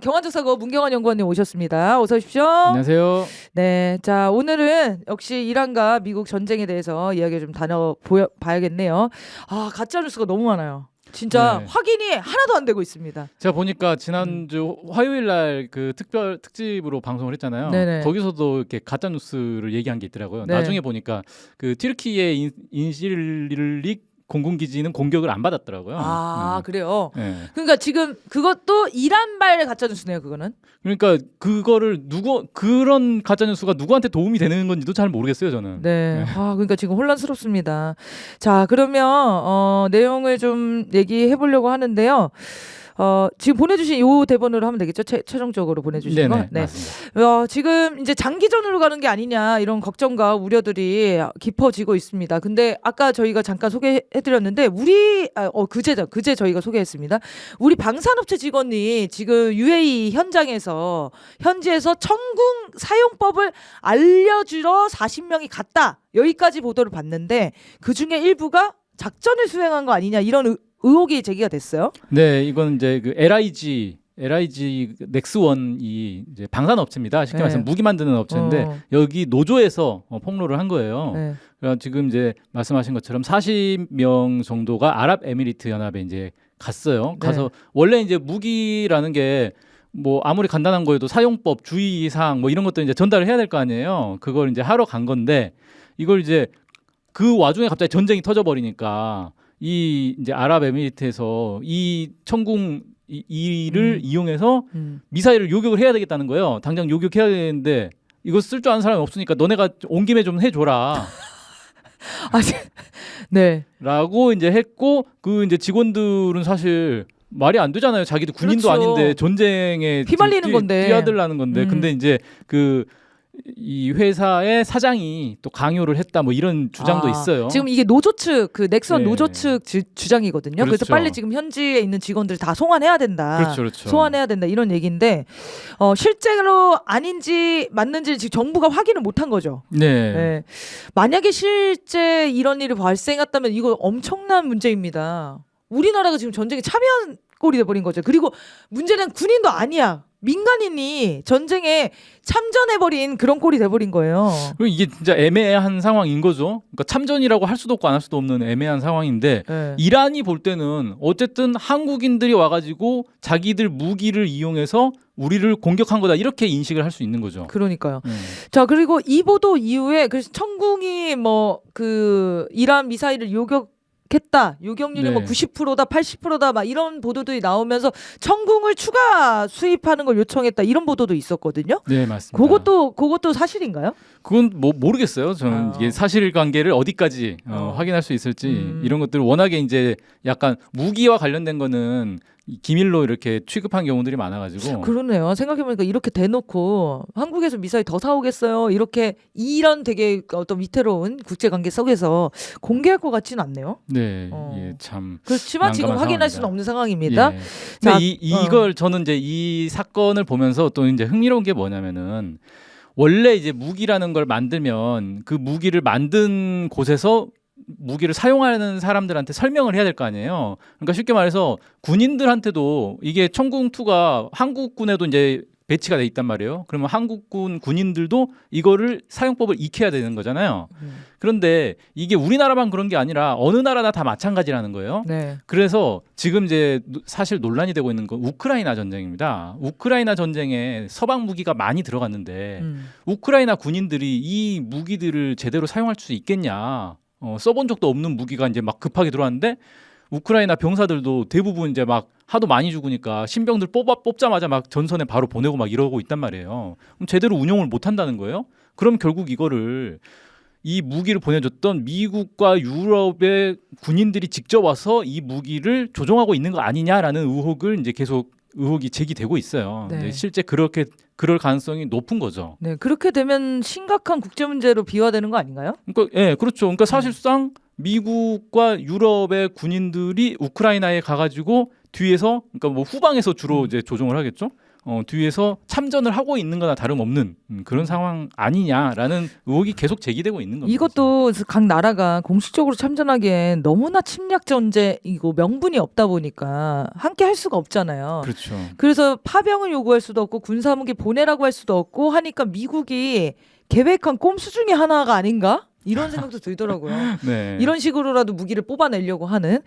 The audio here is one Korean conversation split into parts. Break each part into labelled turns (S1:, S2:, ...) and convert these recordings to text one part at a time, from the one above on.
S1: 경환조사고 문경환 연구원님 오셨습니다. 어서 오십시오.
S2: 안녕하세요.
S1: 네, 자 오늘은 역시 이란과 미국 전쟁에 대해서 이야기 좀 봐야겠네요. 아 가짜 뉴스가 너무 많아요. 진짜
S2: 네.
S1: 확인이 하나도 안 되고 있습니다.
S2: 제가 보니까 지난주 화요일 날 그 특별 특집으로 방송을 했잖아요.
S1: 네네.
S2: 거기서도 이렇게 가짜 뉴스를 얘기한 게 있더라고요.
S1: 네.
S2: 나중에 보니까 그 튀르키예 인실릭 공군기지는 공격을 안 받았더라고요.
S1: 아 그래요.
S2: 네.
S1: 그러니까 지금 그것도 이란발 가짜 뉴스네요. 그거는.
S2: 그러니까 그거를 그런 가짜 뉴스가 누구한테 도움이 되는 건지도 잘 모르겠어요, 저는.
S1: 네. 아 그러니까 지금 혼란스럽습니다. 자 그러면 내용을 좀 얘기해 보려고 하는데요. 지금 보내주신 요 대본으로 하면 되겠죠? 최종적으로 보내주신 거. 네.
S2: 맞습니다.
S1: 지금 이제 장기전으로 가는 게 아니냐 이런 걱정과 우려들이 깊어지고 있습니다. 근데 아까 저희가 잠깐 소개해드렸는데 그제 저희가 소개했습니다. 우리 방산업체 직원이 지금 UAE 현지에서 천궁 사용법을 알려주러 40명이 갔다. 여기까지 보도를 봤는데 그 중에 일부가 작전을 수행한 거 아니냐 이런 의혹이 제기가 됐어요.
S2: 네, 이건 이제 그 LIG 넥스원이 이제 방산 업체입니다. 쉽게 말해서 무기 만드는 업체인데 여기 노조에서 폭로를 한 거예요.
S1: 네.
S2: 그러니까 지금 이제 말씀하신 것처럼 40명 정도가 아랍에미리트 연합에 이제 갔어요. 가서 원래 이제 무기라는 게 뭐 아무리 간단한 거여도 사용법, 주의사항 뭐 이런 것들 이제 전달을 해야 될 거 아니에요. 그걸 이제 하러 간 건데 이걸 이제 그 와중에 갑자기 전쟁이 터져버리니까 이 이제 아랍에미리트에서 이 천궁 이를 이용해서 미사일을 요격을 해야 되겠다는 거예요. 당장 요격해야 되는데 이거 쓸 줄 아는 사람이 없으니까 너네가 온 김에 좀 해줘라.
S1: 네.
S2: 라고 이제 했고 그 이제 직원들은 사실 말이 안 되잖아요. 자기도 군인도
S1: 그렇죠.
S2: 아닌데 전쟁에
S1: 휘말리는 건데.
S2: 뛰어들라는 건데. 근데 이제 이 회사의 사장이 또 강요를 했다 뭐 이런 주장도 있어요.
S1: 지금 이게 노조 측 그 넥슨
S2: 네.
S1: 노조 측 주장이거든요.
S2: 그렇죠.
S1: 그래서 빨리 지금 현지에 있는 직원들 다 송환해야 된다.
S2: 그렇죠.
S1: 소환해야 된다 이런 얘기인데 실제로 아닌지 맞는지 지금 정부가 확인을 못한 거죠.
S2: 네.
S1: 네. 만약에 실제 이런 일이 발생했다면 이거 엄청난 문제입니다. 우리나라가 지금 전쟁에 참여한 꼴이 돼버린 거죠. 그리고 문제는 군인도 아니야. 민간인이 전쟁에 참전해버린 그런 꼴이 돼버린 거예요.
S2: 그리고 이게 진짜 애매한 상황인 거죠. 그러니까 참전이라고 할 수도 없고 안 할 수도 없는 애매한 상황인데
S1: 네.
S2: 이란이 볼 때는 어쨌든 한국인들이 와가지고 자기들 무기를 이용해서 우리를 공격한 거다 이렇게 인식을 할 수 있는 거죠.
S1: 그러니까요. 자 그리고 이 보도 이후에 그래서 천궁이 뭐 그 이란 미사일을 요격했다. 요격률이 뭐 90%다, 80%다 막 이런 보도들이 나오면서 천궁을 추가 수입하는 걸 요청했다 이런 보도도 있었거든요.
S2: 네, 맞습니다.
S1: 그것도 사실인가요?
S2: 그건 뭐 모르겠어요. 저는 이게 사실관계를 어디까지 확인할 수 있을지 이런 것들을 워낙에 이제 약간 무기와 관련된 거는 기밀로 이렇게 취급한 경우들이 많아가지고.
S1: 그러네요. 생각해보니까 이렇게 대놓고 한국에서 미사일 더 사오겠어요. 이런 되게 어떤 위태로운 국제관계 속에서 공개할 것 같지는 않네요.
S2: 네, 예, 참.
S1: 그렇지만 지금 확인할 수는 없는 상황입니다.
S2: 예. 근데 이걸 저는 이제 이 사건을 보면서 또 이제 흥미로운 게 뭐냐면은 원래 이제 무기라는 걸 만들면 그 무기를 만든 곳에서 무기를 사용하는 사람들한테 설명을 해야 될 거 아니에요. 그러니까 쉽게 말해서 군인들한테도 이게 천궁2가 한국군에도 이제 배치가 돼 있단 말이에요. 그러면 한국군 군인들도 이거를 사용법을 익혀야 되는 거잖아요. 그런데 이게 우리나라만 그런 게 아니라 어느 나라나 다 마찬가지라는 거예요.
S1: 네.
S2: 그래서 지금 이제 사실 논란이 되고 있는 건 우크라이나 전쟁입니다. 우크라이나 전쟁에 서방 무기가 많이 들어갔는데 우크라이나 군인들이 이 무기들을 제대로 사용할 수 있겠냐? 써본 적도 없는 무기가 이제 막 급하게 들어왔는데 우크라이나 병사들도 대부분 이제 막 하도 많이 죽으니까 신병들 뽑자마자 막 전선에 바로 보내고 막 이러고 있단 말이에요. 그럼 제대로 운용을 못 한다는 거예요? 그럼 결국 이거를 이 무기를 보내줬던 미국과 유럽의 군인들이 직접 와서 이 무기를 조종하고 있는 거 아니냐라는 의혹을 이제 계속 의혹이 제기되고 있어요.
S1: 네.
S2: 근데 실제 그럴 가능성이 높은 거죠.
S1: 네, 그렇게 되면 심각한 국제 문제로 비화되는 거 아닌가요?
S2: 그러니까 예, 그렇죠. 그러니까 사실상 미국과 유럽의 군인들이 우크라이나에 가가지고 뒤에서 그러니까 뭐 후방에서 주로 이제 조종을 하겠죠. 뒤에서 참전을 하고 있는 거나 다름없는 그런 상황 아니냐라는 의혹이 계속 제기되고 있는 겁니다.
S1: 이것도 각 나라가 공식적으로 참전하기엔 너무나 침략 전쟁이고 명분이 없다 보니까 함께 할 수가 없잖아요.
S2: 그렇죠.
S1: 그래서 파병을 요구할 수도 없고 군사무기 보내라고 할 수도 없고 하니까 미국이 계획한 꼼수 중에 하나가 아닌가? 이런 생각도 들더라고요.
S2: 네.
S1: 이런 식으로라도 무기를 뽑아내려고 하는.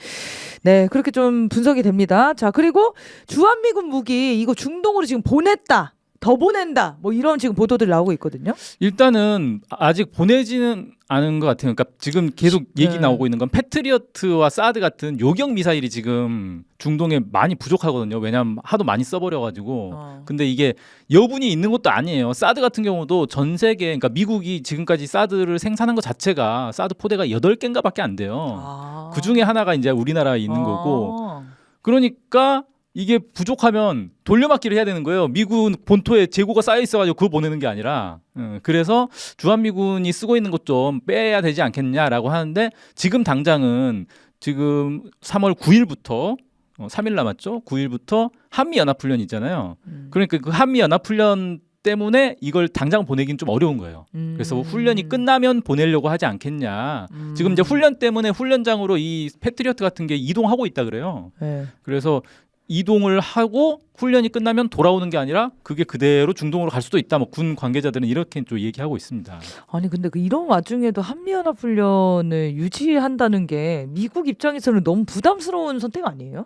S1: 네, 그렇게 좀 분석이 됩니다. 자, 그리고 주한미군 무기 이거 중동으로 지금 보냈다. 더 보낸다. 뭐 이런 지금 보도들 나오고 있거든요.
S2: 일단은 아직 보내지는 않은 것 같아요. 그러니까 지금 계속 얘기
S1: 네.
S2: 나오고 있는 건 패트리어트와 사드 같은 요격 미사일이 지금 중동에 많이 부족하거든요. 왜냐하면 하도 많이 써버려가지고. 근데 이게 여분이 있는 것도 아니에요. 사드 같은 경우도 전 세계, 그러니까 미국이 지금까지 사드를 생산한 것 자체가 사드 포대가 8개인가밖에 안 돼요. 그 중에 하나가 이제 우리나라에 있는 거고. 그러니까 이게 부족하면 돌려막기를 해야 되는 거예요. 미군 본토에 재고가 쌓여 있어가지고 그걸 보내는 게 아니라. 그래서 주한미군이 쓰고 있는 것 좀 빼야 되지 않겠냐라고 하는데 지금 당장은 지금 3월 9일부터 3일 남았죠. 9일부터 한미연합훈련 있잖아요. 그러니까 그 한미연합훈련 때문에 이걸 당장 보내긴 좀 어려운 거예요. 그래서 훈련이 끝나면 보내려고 하지 않겠냐. 지금 이제 훈련 때문에 훈련장으로 이 패트리어트 같은 게 이동하고 있다 그래요.
S1: 네.
S2: 그래서 이동을 하고 훈련이 끝나면 돌아오는 게 아니라 그게 그대로 중동으로 갈 수도 있다. 뭐 군 관계자들은 이렇게 좀 얘기하고 있습니다.
S1: 아니 근데 이런 와중에도 한미연합 훈련을 유지한다는 게 미국 입장에서는 너무 부담스러운 선택 아니에요?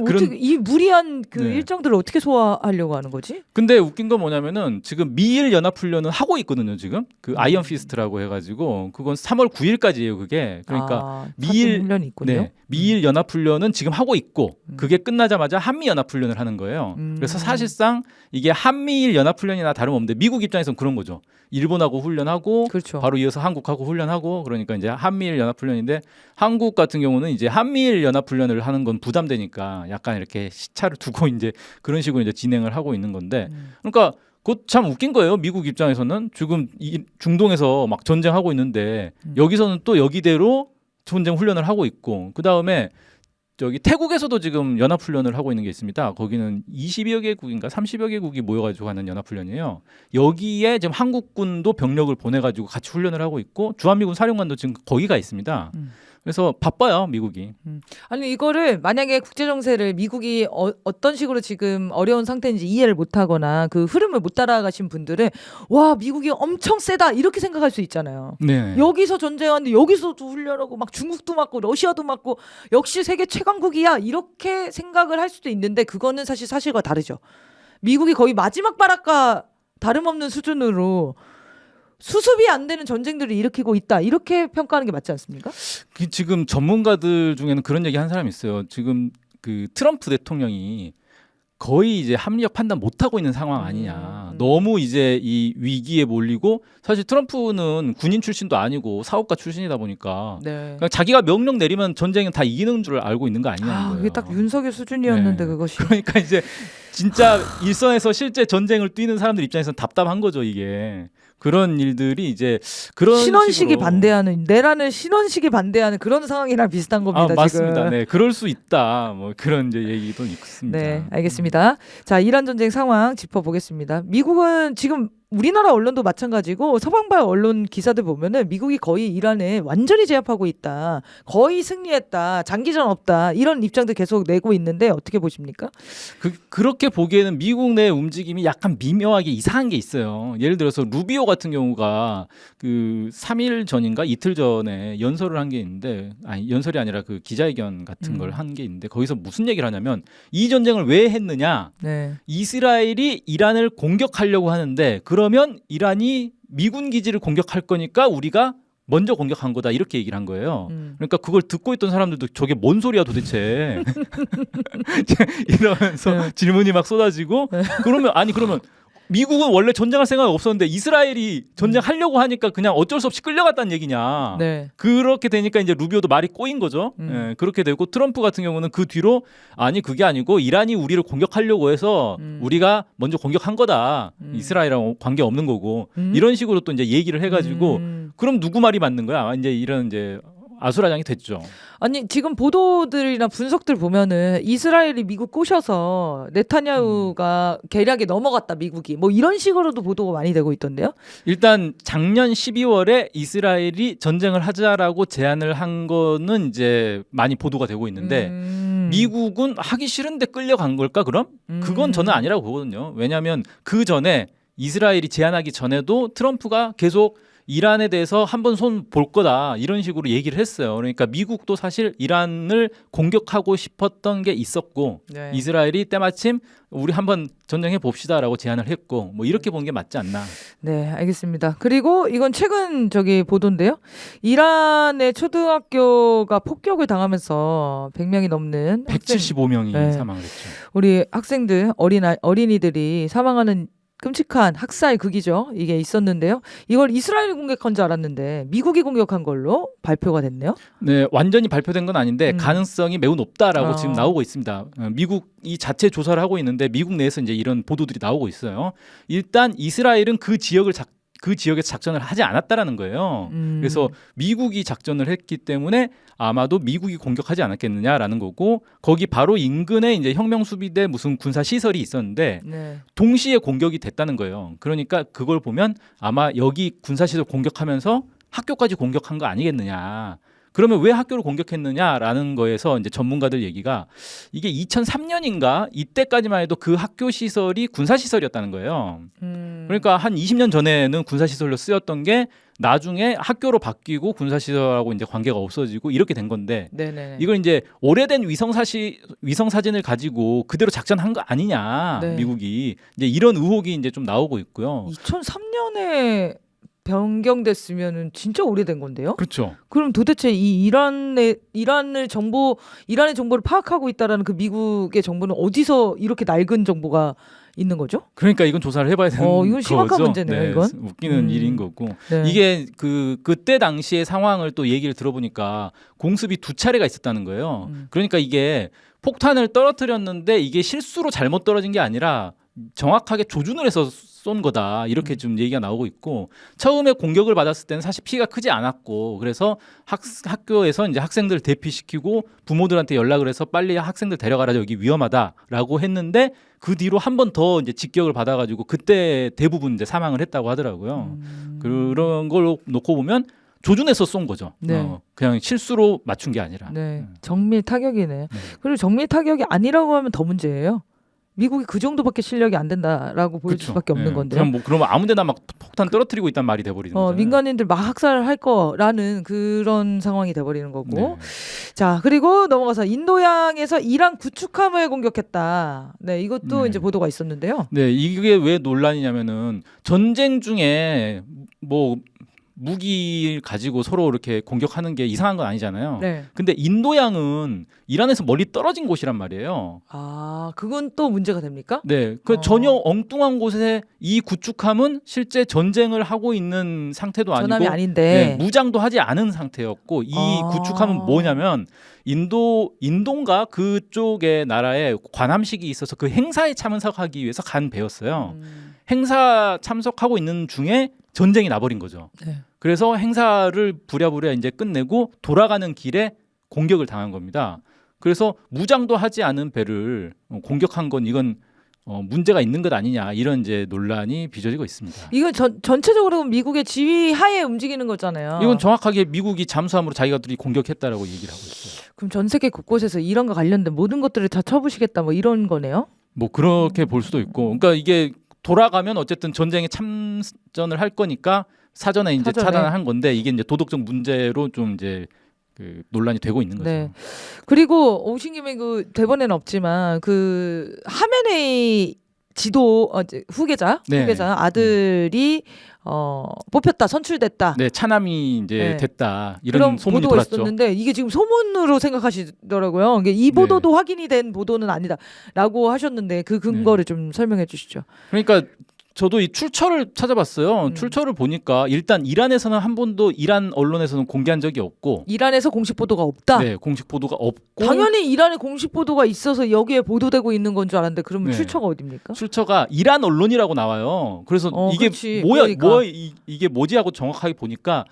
S1: 어떻게 이 무리한 그
S2: 네.
S1: 일정들을 어떻게 소화하려고 하는 거지?
S2: 근데 웃긴 건 뭐냐면은 지금 미일 연합 훈련은 하고 있거든요. 지금 그 아이언 피스트라고 해가지고 그건 3월 9일까지예요. 그게 그러니까 미일
S1: 훈련이 있군요.
S2: 네, 미일 연합 훈련은 지금 하고 있고 그게 끝나자마자 한미 연합 훈련을 하는 거예요. 그래서 사실상 이게 한미일 연합 훈련이나 다름없는데 미국 입장에서는 그런 거죠. 일본하고 훈련하고
S1: 그렇죠.
S2: 바로 이어서 한국하고 훈련하고 그러니까 이제 한미일 연합 훈련인데 한국 같은 경우는 이제 한미일 연합 훈련을 하는 건 부담되니까 약간 이렇게 시차를 두고 이제 그런 식으로 이제 진행을 하고 있는 건데 그러니까 그것 참 웃긴 거예요. 미국 입장에서는 지금 이 중동에서 막 전쟁하고 있는데 여기서는 또 여기대로 전쟁 훈련을 하고 있고 그 다음에 저기 태국에서도 지금 연합훈련을 하고 있는 게 있습니다. 거기는 20여 개국인가 30여 개국이 모여가지고 하는 연합훈련이에요. 여기에 지금 한국군도 병력을 보내가지고 같이 훈련을 하고 있고 주한미군 사령관도 지금 거기가 있습니다. 그래서 바빠요 미국이.
S1: 아니 이거를 만약에 국제 정세를 미국이 어떤 식으로 지금 어려운 상태인지 이해를 못하거나 그 흐름을 못 따라가신 분들은 와 미국이 엄청 세다 이렇게 생각할 수 있잖아요.
S2: 네.
S1: 여기서 전쟁하는데 여기서도 훈련하고 막 중국도 맞고 러시아도 맞고 역시 세계 최강국이야 이렇게 생각을 할 수도 있는데 그거는 사실 사실과 다르죠. 미국이 거의 마지막 바람과 다름없는 수준으로 수습이 안 되는 전쟁들을 일으키고 있다 이렇게 평가하는 게 맞지 않습니까?
S2: 지금 전문가들 중에는 그런 얘기 한 사람이 있어요. 지금 그 트럼프 대통령이 거의 이제 합리적 판단 못 하고 있는 상황 아니냐. 너무 이제 이 위기에 몰리고 사실 트럼프는 군인 출신도 아니고 사업가 출신이다 보니까
S1: 네.
S2: 그러니까 자기가 명령 내리면 전쟁은 다 이기는 줄 알고 있는 거 아니냐는 거예요.
S1: 그게 딱 윤석열 수준이었는데
S2: 네.
S1: 그것이.
S2: 그러니까 이제 진짜 일선에서 실제 전쟁을 뛰는 사람들 입장에서는 답답한 거죠 이게. 그런 일들이 이제 그런
S1: 신원식이
S2: 식으로.
S1: 반대하는 내란을 신원식이 반대하는 그런 상황이랑 비슷한 겁니다.
S2: 맞습니다.
S1: 지금.
S2: 네, 그럴 수 있다. 뭐 그런 이제 얘기도 있습니다.
S1: 네, 알겠습니다. 자, 이란 전쟁 상황 짚어보겠습니다. 미국은 지금 우리나라 언론도 마찬가지고 서방발 언론 기사들 보면은 미국이 거의 이란을 완전히 제압하고 있다. 거의 승리했다. 장기전 없다. 이런 입장들 계속 내고 있는데 어떻게 보십니까?
S2: 그렇게 보기에는 미국 내 움직임이 약간 미묘하게 이상한 게 있어요. 예를 들어서 루비오 같은 경우가 그 3일 전인가 이틀 전에 연설을 한 게 있는데 아니 연설이 아니라 그 기자회견 같은 걸 한 게 있는데 거기서 무슨 얘기를 하냐면 이 전쟁을 왜 했느냐?
S1: 네.
S2: 이스라엘이 이란을 공격하려고 하는데 그러면 이란이 미군 기지를 공격할 거니까 우리가 먼저 공격한 거다 이렇게 얘기를 한 거예요. 그러니까 그걸 듣고 있던 사람들도 저게 뭔 소리야 도대체 이러면서 질문이 막 쏟아지고 그러면 미국은 원래 전쟁할 생각이 없었는데 이스라엘이 전쟁하려고 하니까 그냥 어쩔 수 없이 끌려갔다는 얘기냐.
S1: 네.
S2: 그렇게 되니까 이제 루비오도 말이 꼬인 거죠. 예, 그렇게 되고 트럼프 같은 경우는 그 뒤로 아니 그게 아니고 이란이 우리를 공격하려고 해서 우리가 먼저 공격한 거다. 이스라엘이랑 관계 없는 거고 이런 식으로 또 이제 얘기를 해가지고 그럼 누구 말이 맞는 거야? 이제 이런 이제 아수라장이 됐죠.
S1: 아니 지금 보도들이나 분석들 보면은 이스라엘이 미국 꼬셔서 네타냐후가 계략에 넘어갔다 미국이 뭐 이런 식으로도 보도가 많이 되고 있던데요.
S2: 일단 작년 12월에 이스라엘이 전쟁을 하자라고 제안을 한 거는 이제 많이 보도가 되고 있는데 미국은 하기 싫은데 끌려간 걸까 그럼? 그건 저는 아니라고 보거든요. 왜냐하면 그 전에 이스라엘이 제안하기 전에도 트럼프가 계속 이란에 대해서 한번 손 볼 거다 이런 식으로 얘기를 했어요. 그러니까 미국도 사실 이란을 공격하고 싶었던 게 있었고
S1: 네.
S2: 이스라엘이 때마침 우리 한번 전쟁해 봅시다라고 제안을 했고 뭐 이렇게 보는 게 맞지 않나.
S1: 네, 알겠습니다. 그리고 이건 최근 저기 보도인데요. 이란의 초등학교가 폭격을 당하면서 100명이 넘는
S2: 175명이
S1: 네.
S2: 사망을 했죠.
S1: 우리 학생들 어린이들이 사망하는 끔찍한 학살 극이죠. 이게 있었는데요. 이걸 이스라엘이 공격한 줄 알았는데 미국이 공격한 걸로 발표가 됐네요.
S2: 네, 완전히 발표된 건 아닌데 가능성이 매우 높다라고
S1: 아.
S2: 지금 나오고 있습니다. 미국이 자체 조사를 하고 있는데 미국 내에서 이제 이런 보도들이 나오고 있어요. 일단 이스라엘은 그 지역에 작전을 하지 않았다라는 거예요. 그래서 미국이 작전을 했기 때문에 아마도 미국이 공격하지 않았겠느냐라는 거고 거기 바로 인근에 이제 혁명수비대 무슨 군사 시설이 있었는데
S1: 네.
S2: 동시에 공격이 됐다는 거예요. 그러니까 그걸 보면 아마 여기 군사시설 공격하면서 학교까지 공격한 거 아니겠느냐. 그러면 왜 학교를 공격했느냐라는 거에서 이제 전문가들 얘기가 이게 2003년인가 이때까지만 해도 그 학교 시설이 군사 시설이었다는 거예요. 그러니까 한 20년 전에는 군사 시설로 쓰였던 게 나중에 학교로 바뀌고 군사 시설하고 이제 관계가 없어지고 이렇게 된 건데
S1: 네네.
S2: 이걸 이제 오래된 위성 사진을 가지고 그대로 작전한 거 아니냐
S1: 네.
S2: 미국이 이제 이런 의혹이 이제 좀 나오고 있고요.
S1: 2003년에 변경됐으면은 진짜 오래된 건데요.
S2: 그렇죠.
S1: 그럼 도대체 이 이란의 정보를 파악하고 있다라는 그 미국의 정보는 어디서 이렇게 낡은 정보가 있는 거죠?
S2: 그러니까 이건 조사를 해봐야 되는 거죠.
S1: 이건 심각한 문제네요,
S2: 네,
S1: 이건.
S2: 웃기는 일인 거고
S1: 네.
S2: 이게 그때 당시의 상황을 또 얘기를 들어보니까 공습이 2차례가 있었다는 거예요. 그러니까 이게 폭탄을 떨어뜨렸는데 이게 실수로 잘못 떨어진 게 아니라 정확하게 조준을 해서 쏜 거다 이렇게 좀 얘기가 나오고 있고 처음에 공격을 받았을 때는 사실 피해가 크지 않았고 그래서 학교에서 이제 학생들 대피시키고 부모들한테 연락을 해서 빨리 학생들 데려가라 여기 위험하다라고 했는데 그 뒤로 한 번 더 이제 직격을 받아가지고 그때 대부분 이제 사망을 했다고 하더라고요. 그런 걸 놓고 보면 조준해서 쏜 거죠.
S1: 네.
S2: 그냥 실수로 맞춘 게 아니라.
S1: 네. 정밀 타격이네. 그리고 정밀 타격이 아니라고 하면 더 문제예요. 미국이 그 정도밖에 실력이 안 된다라고 보여줄
S2: 그쵸.
S1: 수밖에 없는
S2: 네.
S1: 건데요.
S2: 그럼 그러면 아무데나 막 폭탄 떨어뜨리고 있단 말이 돼버리는 거잖아요.
S1: 민간인들 막 학살할 거라는 그런 상황이 돼버리는 거고.
S2: 네.
S1: 자, 그리고 넘어가서 인도양에서 이란 구축함을 공격했다. 네, 이것도
S2: 네.
S1: 이제 보도가 있었는데요.
S2: 네, 이게 왜 논란이냐면은 전쟁 중에 뭐 무기 가지고 서로 이렇게 공격하는 게 이상한 건 아니잖아요.
S1: 네.
S2: 근데 인도양은 이란에서 멀리 떨어진 곳이란 말이에요.
S1: 아, 그건 또 문제가 됩니까?
S2: 네, 그 전혀 엉뚱한 곳에 이 구축함은 실제 전쟁을 하고 있는 상태도 아니고
S1: 전함이 아닌데.
S2: 네, 무장도 하지 않은 상태였고 이 구축함은 뭐냐면 인도인가 그쪽의 나라에 관함식이 있어서 그 행사에 참석하기 위해서 간 배였어요. 행사 참석하고 있는 중에 전쟁이 나버린 거죠.
S1: 네.
S2: 그래서 행사를 부랴부랴 이제 끝내고 돌아가는 길에 공격을 당한 겁니다. 그래서 무장도 하지 않은 배를 공격한 건 이건 문제가 있는 것 아니냐 이런 이제 논란이 빚어지고 있습니다.
S1: 이건 전체적으로 미국의 지휘 하에 움직이는 거잖아요.
S2: 이건 정확하게 미국이 잠수함으로 자기가들이 공격했다라고 얘기를 하고 있어요.
S1: 그럼 전 세계 곳곳에서 이런과 관련된 모든 것들을 다 쳐부시겠다 뭐 이런 거네요.
S2: 뭐 그렇게 볼 수도 있고, 그러니까 이게 돌아가면 어쨌든 전쟁에 참전을 할 거니까 사전에 이제 차단을 한 건데 이게 이제 도덕적 문제로 좀 이제 그 논란이 되고 있는 거죠.
S1: 네. 그리고 오신 김에 그 대본에는 없지만 그 하메네이 지도 후계자 아들이 뽑혔다 선출됐다.
S2: 네, 차남이 이제
S1: 네.
S2: 됐다 이런
S1: 그런
S2: 소문이
S1: 보도가
S2: 돌았죠.
S1: 있었는데 이게 지금 소문으로 생각하시더라고요. 이 보도도 확인이 된 보도는 아니다라고 하셨는데 그 근거를 좀 설명해 주시죠.
S2: 그러니까 저도 이 출처를 찾아봤어요. 출처를 보니까 일단 이란에서는 한 번도 이란 언론에서는 공개한 적이 없고
S1: 이란에서 공식 보도가 없다.
S2: 네, 공식 보도가 없고
S1: 당연히 이란에 공식 보도가 있어서 여기에 보도되고 있는 건 줄 알았는데 그러면
S2: 네.
S1: 출처가 어디입니까?
S2: 출처가 이란 언론이라고 나와요. 그래서 이게
S1: 그렇지.
S2: 뭐야
S1: 그러니까.
S2: 이게 뭐지 하고 정확하게 보니까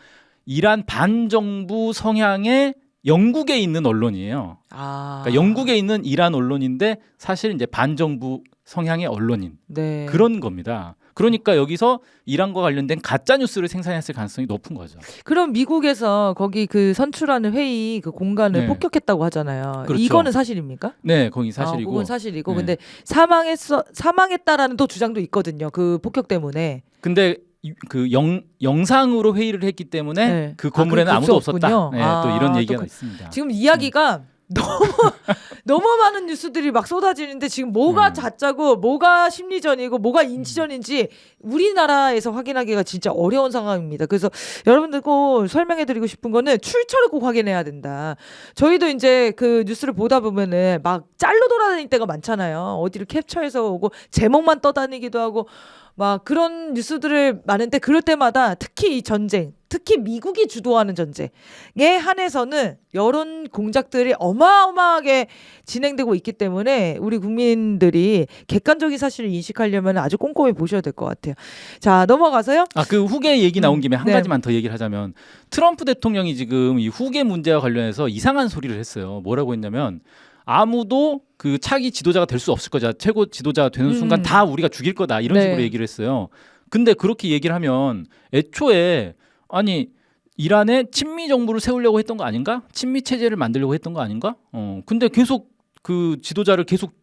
S2: 이란 반정부 성향의 영국에 있는 언론이에요. 그러니까 영국에 있는 이란 언론인데 사실 이제 반정부 성향의 언론인
S1: 네.
S2: 그런 겁니다. 그러니까 여기서 이란과 관련된 가짜 뉴스를 생산했을 가능성이 높은 거죠.
S1: 그럼 미국에서 거기 그 선출하는 회의 그 공간을
S2: 네.
S1: 폭격했다고 하잖아요.
S2: 그렇죠.
S1: 이거는 사실입니까?
S2: 네, 거기 사실이고.
S1: 그건 사실이고.
S2: 네.
S1: 근데 사망했다라는 또 주장도 있거든요. 그 폭격 때문에.
S2: 근데 그 영상으로 회의를 했기 때문에
S1: 네.
S2: 그 건물에는
S1: 그럴 수
S2: 아무도 없었다.
S1: 없군요.
S2: 네, 또 이런
S1: 또
S2: 얘기가 있습니다.
S1: 지금 이야기가 너무 많은 뉴스들이 막 쏟아지는데 지금 뭐가 자짜고 뭐가 심리전이고 뭐가 인지전인지 우리나라에서 확인하기가 진짜 어려운 상황입니다. 그래서 여러분들 꼭 설명해드리고 싶은 거는 출처를 꼭 확인해야 된다. 저희도 이제 그 뉴스를 보다 보면은 막 짤로 돌아다닐 때가 많잖아요. 어디를 캡처해서 오고 제목만 떠다니기도 하고 막 그런 뉴스들을 많은데 그럴 때마다 특히 이 전쟁, 특히 미국이 주도하는 전쟁에 한해서는 여론 공작들이 어마어마하게 진행되고 있기 때문에 우리 국민들이 객관적인 사실을 인식하려면 아주 꼼꼼히 보셔야 될 것 같아요. 자, 넘어가서요.
S2: 그 후계 얘기 나온 김에 한
S1: 네.
S2: 가지만 더 얘기를 하자면 트럼프 대통령이 지금 이 후계 문제와 관련해서 이상한 소리를 했어요. 뭐라고 했냐면 아무도 그 차기 지도자가 될 수 없을 거다. 최고 지도자가 되는 순간 다 우리가 죽일 거다. 이런
S1: 네.
S2: 식으로 얘기를 했어요. 근데 그렇게 얘기를 하면 애초에 아니 이란에 친미 정부를 세우려고 했던 거 아닌가? 친미 체제를 만들려고 했던 거 아닌가? 근데 계속 그 지도자를 계속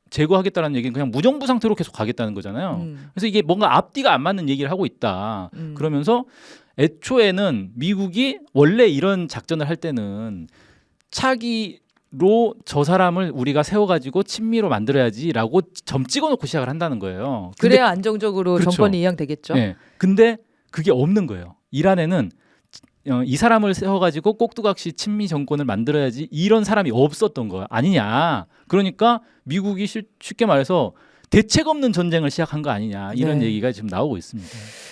S2: 제거하겠다는 얘기는 그냥 무정부 상태로 계속 가겠다는 거잖아요. 그래서 이게 뭔가 앞뒤가 안 맞는 얘기를 하고 있다. 그러면서 애초에는 미국이 원래 이런 작전을 할 때는 차기로 저 사람을 우리가 세워가지고 친미로 만들어야지라고 점 찍어놓고 시작을 한다는 거예요. 근데
S1: 그래야 안정적으로
S2: 그렇죠.
S1: 정권이 이양되겠죠.
S2: 네. 근데 그게 없는 거예요. 이란에는 이 사람을 세워가지고 꼭두각시 친미 정권을 만들어야지 이런 사람이 없었던 거 아니냐. 그러니까 미국이 쉽게 말해서 대책 없는 전쟁을 시작한 거 아니냐 이런
S1: 네.
S2: 얘기가 지금 나오고 있습니다.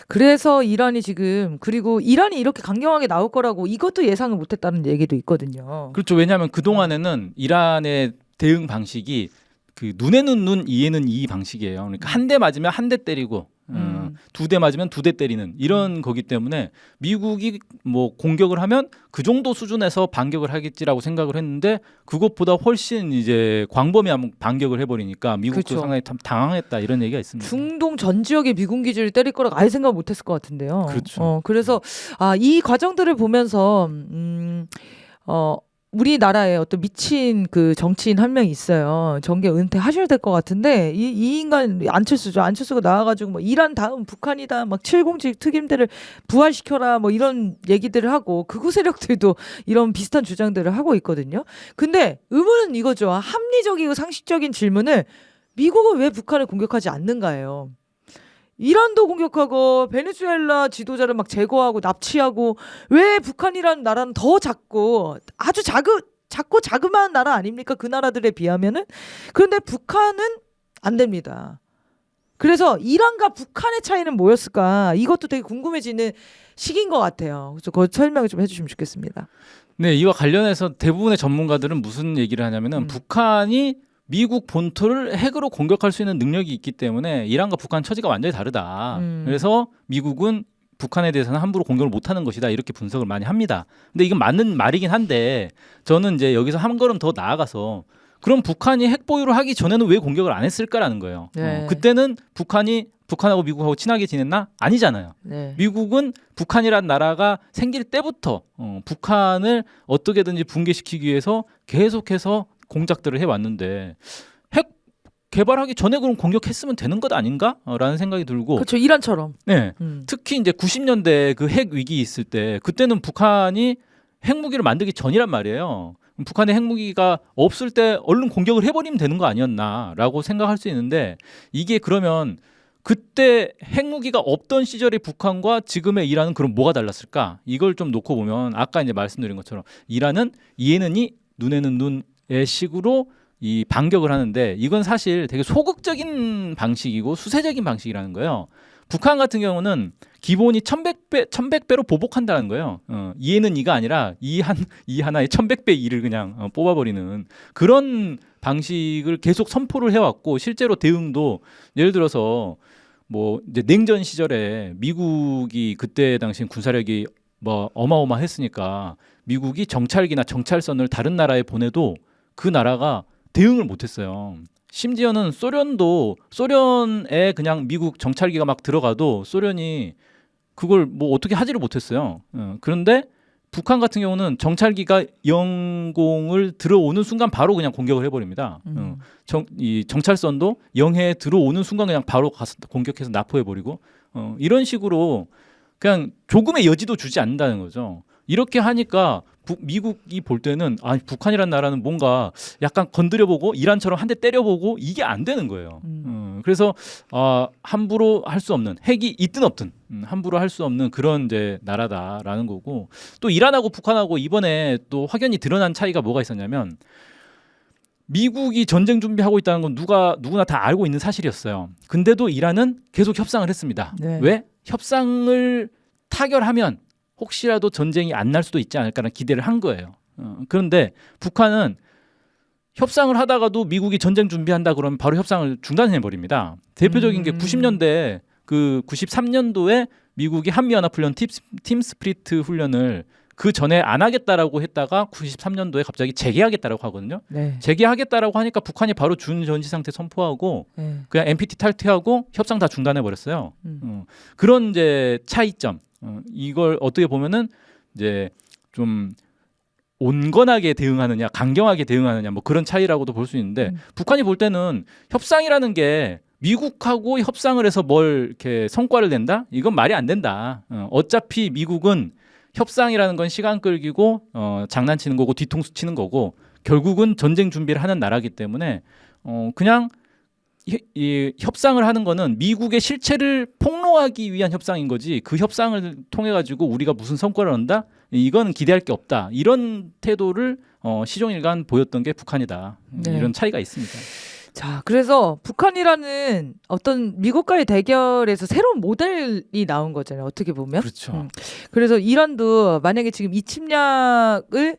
S1: 그래서 이란이 지금 그리고 이란이 이렇게 강경하게 나올 거라고 이것도 예상을 못했다는 얘기도 있거든요.
S2: 그렇죠. 왜냐하면 그 동안에는 이란의 대응 방식이 그 눈에는 눈, 이에는 이 방식이에요. 그러니까 한 대 맞으면 한 대 때리고, 두 대 맞으면 두 대 때리는 이런 거기 때문에 미국이 뭐 공격을 하면 그 정도 수준에서 반격을 하겠지라고 생각을 했는데 그것보다 훨씬 이제 광범위한 반격을 해버리니까 미국도
S1: 그렇죠.
S2: 상당히 당황했다 이런 얘기가 있습니다.
S1: 중동 전 지역의 미군 기지를 때릴 거라고 아예 생각 못했을 것 같은데요.
S2: 그렇죠.
S1: 그래서 이 과정들을 보면서 우리나라에 어떤 미친 그 정치인 한 명 있어요. 정계 은퇴하셔야 될 것 같은데 이 인간 안철수죠. 안철수가 나와가지고 뭐 이란 다음 북한이다. 막 707 특임대를 부활시켜라. 뭐 이런 얘기들을 하고 극우 세력들도 이런 비슷한 주장들을 하고 있거든요. 근데 의문은 이거죠. 합리적이고 상식적인 질문을 미국은 왜 북한을 공격하지 않는가예요. 이란도 공격하고 베네수엘라 지도자를 막 제거하고 납치하고 왜 북한이라는 나라는 더 작고 아주 작고 자그마한 나라 아닙니까? 그 나라들에 비하면은. 그런데 북한은 안 됩니다. 그래서 이란과 북한의 차이는 뭐였을까? 이것도 되게 궁금해지는 시기인 것 같아요. 그래서 그 설명을 좀 해주시면 좋겠습니다.
S2: 네, 이와 관련해서 대부분의 전문가들은 무슨 얘기를 하냐면은 북한이 미국 본토를 핵으로 공격할 수 있는 능력이 있기 때문에 이란과 북한 처지가 완전히 다르다. 그래서 미국은 북한에 대해서는 함부로 공격을 못하는 것이다. 이렇게 분석을 많이 합니다. 근데 이건 맞는 말이긴 한데 저는 이제 여기서 한 걸음 더 나아가서 그럼 북한이 핵 보유를 하기 전에는 왜 공격을 안 했을까라는 거예요.
S1: 네.
S2: 그때는 북한하고 미국하고 친하게 지냈나? 아니잖아요.
S1: 네.
S2: 미국은 북한이란 나라가 생길 때부터 북한을 어떻게든지 붕괴시키기 위해서 계속해서 공작들을 해왔는데 핵 개발하기 전에 그럼 공격했으면 되는 것 아닌가라는 생각이 들고
S1: 그렇죠. 이란처럼.
S2: 네. 특히 이제 90년대 그 핵 위기 있을 때 그때는 북한이 핵무기를 만들기 전이란 말이에요. 북한의 핵무기가 없을 때 얼른 공격을 해버리면 되는 거 아니었나라고 생각할 수 있는데 이게 그러면 그때 핵무기가 없던 시절의 북한과 지금의 이란은 그럼 뭐가 달랐을까? 이걸 좀 놓고 보면 아까 이제 말씀드린 것처럼 이란은 이에는 이 눈에는 눈의 식으로 이 반격을 하는데 이건 사실 되게 소극적인 방식이고 수세적인 방식이라는 거예요. 북한 같은 경우는 기본이 1100배로 보복한다는 거예요. 이에는 이가 아니라 이 하나에 1100배 이를 그냥 뽑아버리는 그런 방식을 계속 선포를 해왔고 실제로 대응도 예를 들어서 뭐 이제 냉전 시절에 미국이 그때 당시 군사력이 뭐 어마어마했으니까 미국이 정찰기나 정찰선을 다른 나라에 보내도 그 나라가 대응을 못했어요. 심지어는 소련에 그냥 미국 정찰기가 막 들어가도 소련이 그걸 뭐 어떻게 하지를 못했어요. 그런데 북한 같은 경우는 정찰기가 영공을 들어오는 순간 바로 그냥 공격을 해버립니다. 이 정찰선도 영해에 들어오는 순간 그냥 바로 가서 공격해서 납포해버리고 이런 식으로 그냥 조금의 여지도 주지 않는다는 거죠. 이렇게 하니까 미국이 볼 때는 북한이라는 나라는 뭔가 약간 건드려보고 이란처럼 한 대 때려보고 이게 안 되는 거예요. 그래서 함부로 할 수 없는 핵이 있든 없든 함부로 할 수 없는 그런 이제 나라다라는 거고 또 이란하고 북한하고 이번에 또 확연히 드러난 차이가 뭐가 있었냐면 미국이 전쟁 준비하고 있다는 건 누구나 다 알고 있는 사실이었어요. 근데도 이란은 계속 협상을 했습니다.
S1: 네.
S2: 왜? 협상을 타결하면 혹시라도 전쟁이 안 날 수도 있지 않을까라는 기대를 한 거예요. 그런데 북한은 협상을 하다가도 미국이 전쟁 준비한다 그러면 바로 협상을 중단해 버립니다. 대표적인 게 90년대 그 93년도에 미국이 한미연합훈련 팀 스프리트 훈련을 그 전에 안 하겠다라고 했다가 93년도에 갑자기 재개하겠다라고 하거든요.
S1: 네.
S2: 재개하겠다라고 하니까 북한이 바로 준전시 상태 선포하고 그냥 NPT 탈퇴하고 협상 다 중단해 버렸어요. 그런 이제 차이점 이걸 어떻게 보면은 이제 좀 온건하게 대응하느냐 강경하게 대응하느냐 뭐 그런 차이라고도 볼 수 있는데 북한이 볼 때는 협상이라는 게 미국하고 협상을 해서 뭘 이렇게 성과를 낸다? 이건 말이 안 된다. 어차피 미국은 협상이라는 건 시간 끌기고 장난치는 거고 뒤통수 치는 거고 결국은 전쟁 준비를 하는 나라기 때문에 그냥 이 협상을 하는 거는 미국의 실체를 폭로하기 위한 협상인 거지 그 협상을 통해 가지고 우리가 무슨 성과를 얻는다? 이건 기대할 게 없다. 이런 태도를 시종일관 보였던 게 북한이다.
S1: 네.
S2: 이런 차이가 있습니다.
S1: 자, 그래서 북한이라는 어떤 미국과의 대결에서 새로운 모델이 나온 거잖아요. 어떻게 보면.
S2: 그렇죠.
S1: 그래서 이란도 만약에 지금 이 침략을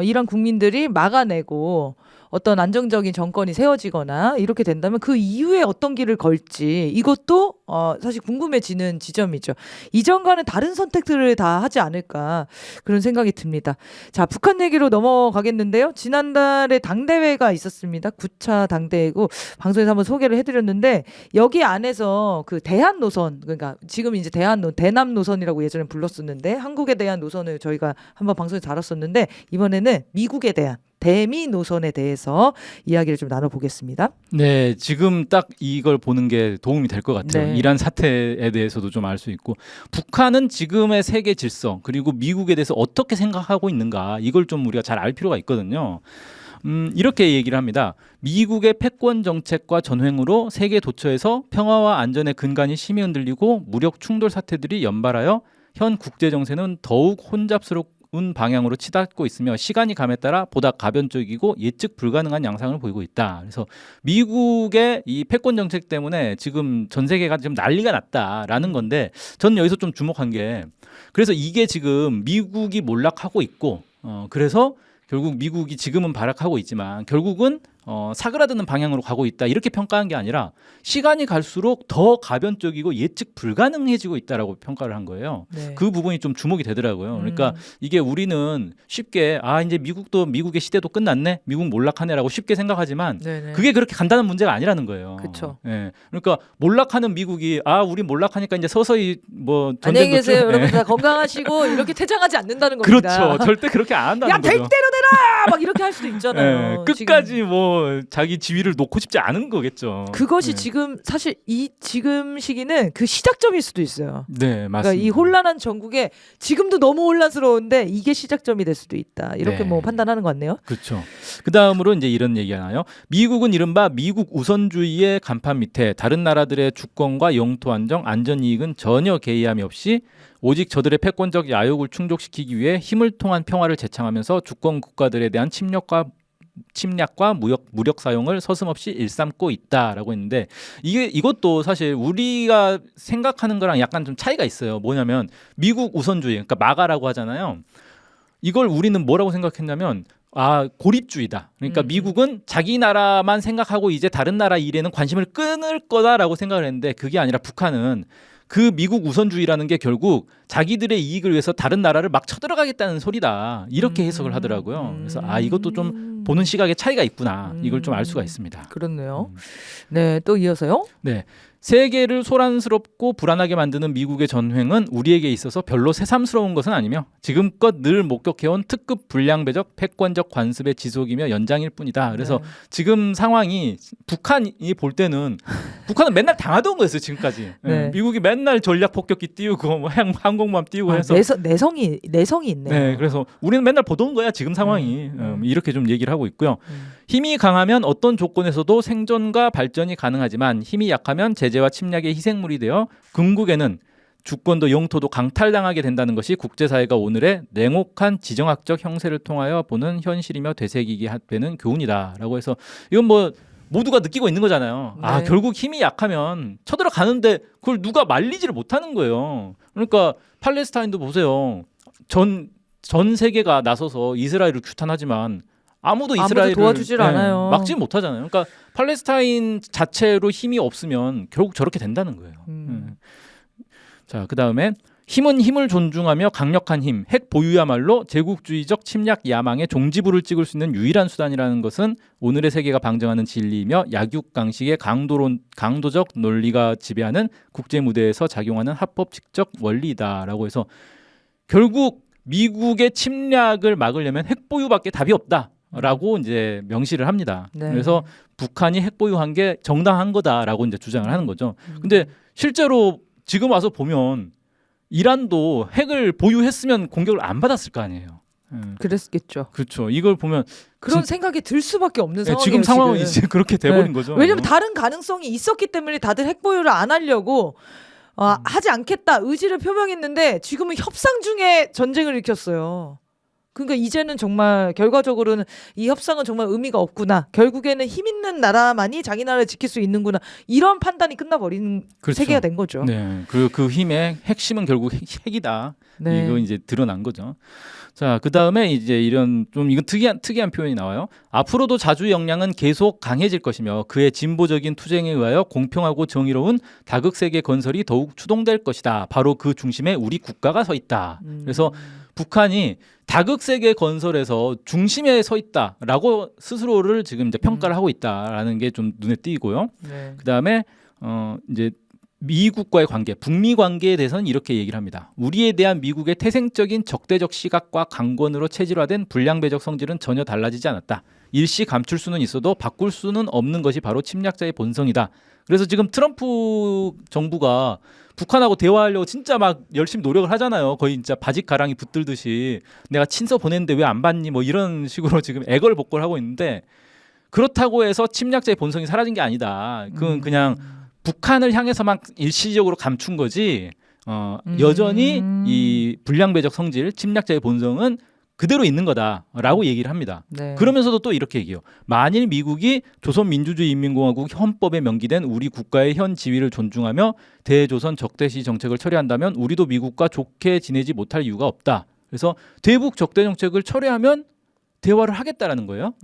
S1: 이란 국민들이 막아내고 어떤 안정적인 정권이 세워지거나 이렇게 된다면 그 이후에 어떤 길을 걸지 이것도 사실 궁금해지는 지점이죠. 이전과는 다른 선택들을 다 하지 않을까 그런 생각이 듭니다. 자, 북한 얘기로 넘어가겠는데요. 지난달에 당대회가 있었습니다. 9차 당대회고 방송에서 한번 소개를 해드렸는데 여기 안에서 그 대한 노선 그러니까 지금 이제 대남 노선이라고 예전에 불렀었는데 한국에 대한 노선을 저희가 한번 방송에서 다뤘었는데 이번에는 미국에 대한 대미 노선에 대해서 이야기를 좀 나눠보겠습니다.
S2: 네, 지금 딱 이걸 보는 게 도움이 될 것 같아요.
S1: 네.
S2: 이란 사태에 대해서도 좀 알 수 있고 북한은 지금의 세계 질서 그리고 미국에 대해서 어떻게 생각하고 있는가 이걸 좀 우리가 잘 알 필요가 있거든요. 이렇게 얘기를 합니다. 미국의 패권 정책과 전횡으로 세계 도처에서 평화와 안전의 근간이 심히 흔들리고 무력 충돌 사태들이 연발하여 현 국제 정세는 더욱 혼잡스럽고 방향으로 치닫고 있으며 시간이 감에 따라 보다 가변적이고 예측 불가능한 양상을 보이고 있다. 그래서 미국의 이 패권 정책 때문에 지금 전 세계가 지금 난리가 났다라는 건데 저는 여기서 좀 주목한 게 그래서 이게 지금 미국이 몰락하고 있고 그래서 결국 미국이 지금은 발악하고 있지만 결국은 사그라드는 방향으로 가고 있다 이렇게 평가한 게 아니라 시간이 갈수록 더 가변적이고 예측 불가능해지고 있다라고 평가를 한 거예요.
S1: 네.
S2: 그 부분이 좀 주목이 되더라고요. 그러니까 이게 우리는 쉽게 이제 미국의 시대도 끝났네, 미국 몰락하네라고 쉽게 생각하지만
S1: 네네.
S2: 그게 그렇게 간단한 문제가 아니라는 거예요.
S1: 그쵸.
S2: 예, 그러니까 몰락하는 미국이 우리 몰락하니까 이제 서서히 뭐
S1: 안녕히
S2: 전쟁도
S1: 계세요.
S2: 쭉-
S1: 여러분
S2: 예.
S1: 다 건강하시고 이렇게 퇴장하지 않는다는 겁니다.
S2: 그렇죠. 절대 그렇게 안 한다는
S1: 야, 될
S2: 거죠.
S1: 대로 되라! 막 이렇게 할 수도 있잖아요.
S2: 예, 끝까지 뭐 자기 지위를 놓고 싶지 않은 거겠죠.
S1: 그것이
S2: 예.
S1: 지금 사실 지금 시기는 그 시작점일 수도 있어요.
S2: 네, 맞습니다.
S1: 그러니까 이 혼란한 전국에 지금도 너무 혼란스러운데 이게 시작점이 될 수도 있다. 이렇게
S2: 네.
S1: 뭐 판단하는 것 같네요.
S2: 그렇죠. 그 다음으로 이제 이런 얘기가 나요. 미국은 이른바 미국 우선주의의 간판 밑에 다른 나라들의 주권과 영토 안정, 안전 이익은 전혀 개의함이 없이 오직 저들의 패권적 야욕을 충족시키기 위해 힘을 통한 평화를 제창하면서 주권 국가들에 대한 침략과 무력 사용을 서슴없이 일삼고 있다라고 했는데 이것도 사실 우리가 생각하는 거랑 약간 좀 차이가 있어요. 뭐냐면 미국 우선주의, 그러니까 마가라고 하잖아요. 이걸 우리는 뭐라고 생각했냐면 고립주의다. 그러니까 미국은 자기 나라만 생각하고 이제 다른 나라 일에는 관심을 끊을 거다라고 생각을 했는데 그게 아니라 북한은 그 미국 우선주의라는 게 결국 자기들의 이익을 위해서 다른 나라를 막 쳐들어가겠다는 소리다. 이렇게 해석을 하더라고요. 그래서 이것도 좀 보는 시각의 차이가 있구나. 이걸 좀 알 수가 있습니다.
S1: 그렇네요. 네, 또 이어서요.
S2: 네. 세계를 소란스럽고 불안하게 만드는 미국의 전횡은 우리에게 있어서 별로 새삼스러운 것은 아니며 지금껏 늘 목격해온 특급 불량배적 패권적 관습의 지속이며 연장일 뿐이다. 그래서
S1: 네.
S2: 지금 상황이 북한이 볼 때는 북한은 맨날 당하던 거였어요. 지금까지.
S1: 네.
S2: 미국이 맨날 전략 폭격기 띄우고 뭐 항공모함 띄우고 해서
S1: 내성이 있네요.
S2: 네, 그래서 우리는 맨날 보던 거야 지금 상황이. 이렇게 좀 얘기를 하고 있고요. 힘이 강하면 어떤 조건에서도 생존과 발전이 가능하지만 힘이 약하면 제재와 침략의 희생물이 되어 궁극에는 주권도 영토도 강탈당하게 된다는 것이 국제사회가 오늘의 냉혹한 지정학적 형세를 통하여 보는 현실이며 되새기게 되는 교훈이다라고 해서 이건 뭐 모두가 느끼고 있는 거잖아요.
S1: 네.
S2: 결국 힘이 약하면 쳐들어가는데 그걸 누가 말리지를 못하는 거예요. 그러니까 팔레스타인도 보세요. 전 세계가 나서서 이스라엘을 규탄하지만 아무도 이스라엘을
S1: 도와주질 않아요.
S2: 막지 못하잖아요. 그러니까 팔레스타인 자체로 힘이 없으면 결국 저렇게 된다는 거예요. 자, 그다음에 힘은 힘을 존중하며 강력한 힘, 핵 보유야말로 제국주의적 침략 야망의 종지부를 찍을 수 있는 유일한 수단이라는 것은 오늘의 세계가 방증하는 진리이며 약육강식의 강도적 논리가 지배하는 국제 무대에서 작용하는 합법칙적 원리다라고 해서 결국 미국의 침략을 막으려면 핵 보유밖에 답이 없다라고 이제 명시를 합니다.
S1: 네.
S2: 그래서 북한이 핵 보유한 게 정당한 거다라고 이제 주장을 하는 거죠. 근데 실제로 지금 와서 보면 이란도 핵을 보유했으면 공격을 안 받았을 거 아니에요.
S1: 그랬겠죠.
S2: 그렇죠. 이걸 보면
S1: 그런 생각이 들 수밖에 없는 상황이에요.
S2: 지금 상황은 이제 그렇게 돼버린 거죠.
S1: 왜냐하면 다른 가능성이 있었기 때문에 다들 핵 보유를 안 하려고 하지 않겠다 의지를 표명했는데 지금은 협상 중에 전쟁을 일으켰어요. 그러니까 이제는 정말 결과적으로는 이 협상은 정말 의미가 없구나. 결국에는 힘 있는 나라만이 자기 나라를 지킬 수 있는구나. 이런 판단이 끝나버린
S2: 그렇죠.
S1: 세계가 된 거죠.
S2: 네, 그 힘의 핵심은 결국 핵이다.
S1: 네.
S2: 이거 이제 드러난 거죠. 자, 그 다음에 이제 이런 좀 이건 특이한 표현이 나와요. 앞으로도 자주 역량은 계속 강해질 것이며 그의 진보적인 투쟁에 의하여 공평하고 정의로운 다극 세계 건설이 더욱 추동될 것이다. 바로 그 중심에 우리 국가가 서 있다. 그래서 북한이 다극 세계 건설에서 중심에 서 있다라고 스스로를 지금 이제 평가를 하고 있다라는 게 좀 눈에 띄고요.
S1: 네.
S2: 그 다음에 이제 미국과의 관계, 북미 관계에 대해서는 이렇게 얘기를 합니다. 우리에 대한 미국의 태생적인 적대적 시각과 강권으로 체질화된 불량배적 성질은 전혀 달라지지 않았다. 일시 감출 수는 있어도 바꿀 수는 없는 것이 바로 침략자의 본성이다. 그래서 지금 트럼프 정부가 북한하고 대화하려고 진짜 막 열심히 노력을 하잖아요. 거의 진짜 바짓가랑이 붙들듯이 내가 친서 보냈는데 왜 안 받니? 뭐 이런 식으로 지금 애걸복걸 하고 있는데 그렇다고 해서 침략자의 본성이 사라진 게 아니다. 그건 그냥 북한을 향해서만 일시적으로 감춘 거지. 여전히 이 불량배적 성질, 침략자의 본성은 그대로 있는 거다라고 얘기를 합니다.
S1: 네.
S2: 그러면서도 또 이렇게 얘기해요. 만일 미국이 조선민주주의인민공화국 헌법에 명기된 우리 국가의 현 지위를 존중하며 대조선 적대시 정책을 철회한다면 우리도 미국과 좋게 지내지 못할 이유가 없다. 그래서 대북 적대 정책을 철회하면 대화를 하겠다라는 거예요.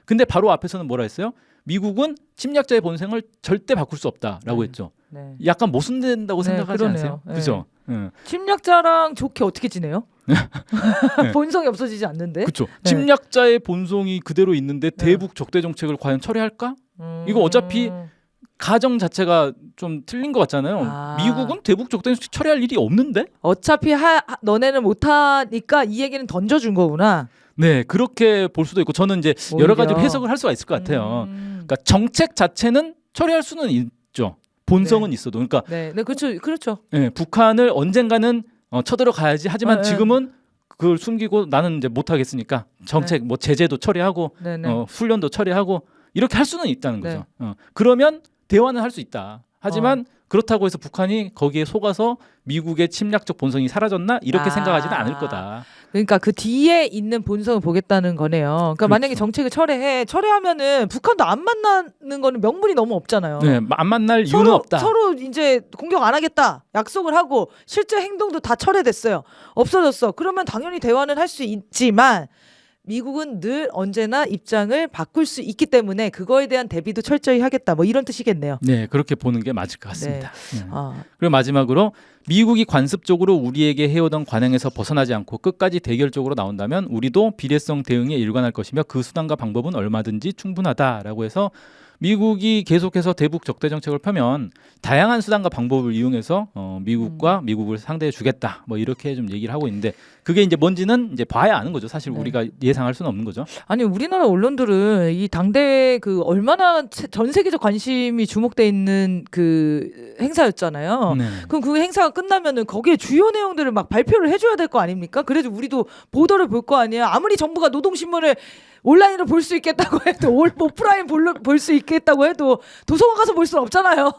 S2: 근데 바로 앞에서는 뭐라 했어요? 미국은 침략자의 본성을 절대 바꿀 수 없다라고 했죠.
S1: 네.
S2: 약간 모순된다고 생각하지
S1: 그러네요.
S2: 않으세요?
S1: 네.
S2: 그죠?
S1: 침략자랑 좋게 어떻게 지내요? 본성이 없어지지 않는데.
S2: 그렇죠.
S1: 네.
S2: 침략자의 본성이 그대로 있는데 대북 적대 정책을 과연 철회할까? 이거 어차피 가정 자체가 좀 틀린 것 같잖아요. 미국은 대북 적대 정책 철회할 일이 없는데?
S1: 어차피 너네는 못하니까 이 얘기는 던져준 거구나.
S2: 네, 그렇게 볼 수도 있고 저는 이제
S1: 오히려.
S2: 여러 가지로 해석을 할 수가 있을 것 같아요. 그러니까 정책 자체는 처리할 수는 있죠. 본성은 있어도. 그러니까
S1: 네, 그렇죠.
S2: 네, 북한을 언젠가는 쳐들어가야지. 하지만 지금은 그걸 숨기고 나는 이제 못 하겠으니까 정책 뭐 제재도 처리하고 훈련도 처리하고 이렇게 할 수는 있다는 거죠. 그러면 대화는 할 수 있다. 하지만 그렇다고 해서 북한이 거기에 속아서 미국의 침략적 본성이 사라졌나 이렇게 생각하지는 않을 거다.
S1: 그러니까 그 뒤에 있는 본성을 보겠다는 거네요. 그러니까
S2: 그렇죠.
S1: 만약에 정책을 철회하면은 북한도 안 만나는 거는 명분이 너무 없잖아요.
S2: 네, 안 만날 이유는 없다.
S1: 서로 이제 공격 안 하겠다 약속을 하고 실제 행동도 다 철회됐어요. 없어졌어. 그러면 당연히 대화는 할 수 있지만 미국은 늘 언제나 입장을 바꿀 수 있기 때문에 그거에 대한 대비도 철저히 하겠다. 뭐 이런 뜻이겠네요.
S2: 네, 그렇게 보는 게 맞을 것 같습니다.
S1: 아,
S2: 그리고 마지막으로 미국이 관습적으로 우리에게 해오던 관행에서 벗어나지 않고 끝까지 대결적으로 나온다면 우리도 비례성 대응에 일관할 것이며 그 수단과 방법은 얼마든지 충분하다라고 해서 미국이 계속해서 대북 적대 정책을 펴면 다양한 수단과 방법을 이용해서 미국과 미국을 상대해 주겠다. 뭐 이렇게 좀 얘기를 하고 있는데 그게 이제 뭔지는 이제 봐야 아는 거죠. 사실
S1: 네.
S2: 우리가 예상할 수는 없는 거죠.
S1: 아니 우리나라 언론들은 이 당대 그 얼마나 전 세계적 관심이 주목돼 있는 그 행사였잖아요.
S2: 네.
S1: 그럼 그 행사가 끝나면은 거기에 주요 내용들을 막 발표를 해줘야 될 거 아닙니까? 그래도 우리도 보도를 볼 거 아니야. 아무리 정부가 노동신문을 온라인으로 볼 수 있겠다고 해도 오프라인 볼 수 있겠다고 해도 도서관 가서 볼 수는 없잖아요.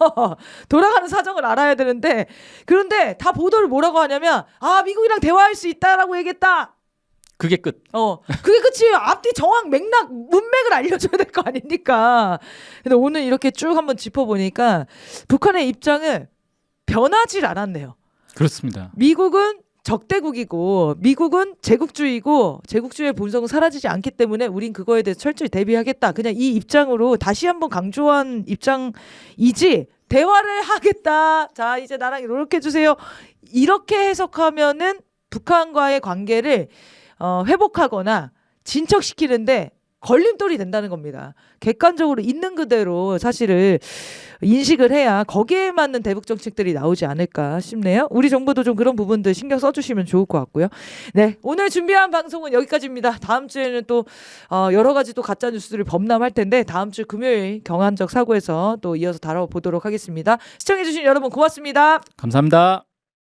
S1: 돌아가는 사정을 알아야 되는데 그런데 다 보도를 뭐라고 하냐면 아 미국이랑 대화할 수 있다라고 얘기했다.
S2: 그게 끝.
S1: 그게 끝이에요. 앞뒤 정확 맥락 문맥을 알려줘야 될 거 아닙니까? 근데 오늘 이렇게 쭉 한번 짚어보니까 북한의 입장은 변하질 않았네요.
S2: 그렇습니다.
S1: 미국은 적대국이고 미국은 제국주의고 제국주의의 본성은 사라지지 않기 때문에 우린 그거에 대해서 철저히 대비하겠다. 그냥 이 입장으로 다시 한번 강조한 입장이지 대화를 하겠다. 자 이제 나랑 이렇게 해주세요. 이렇게 해석하면은 북한과의 관계를 회복하거나 진척시키는데 걸림돌이 된다는 겁니다. 객관적으로 있는 그대로 사실을 인식을 해야 거기에 맞는 대북 정책들이 나오지 않을까 싶네요. 우리 정부도 좀 그런 부분들 신경 써주시면 좋을 것 같고요. 네, 오늘 준비한 방송은 여기까지입니다. 다음 주에는 또 여러 가지 또 가짜 뉴스들을 범람할 텐데 다음 주 금요일 경한적 사고에서 또 이어서 다뤄보도록 하겠습니다. 시청해주신 여러분 고맙습니다.
S2: 감사합니다.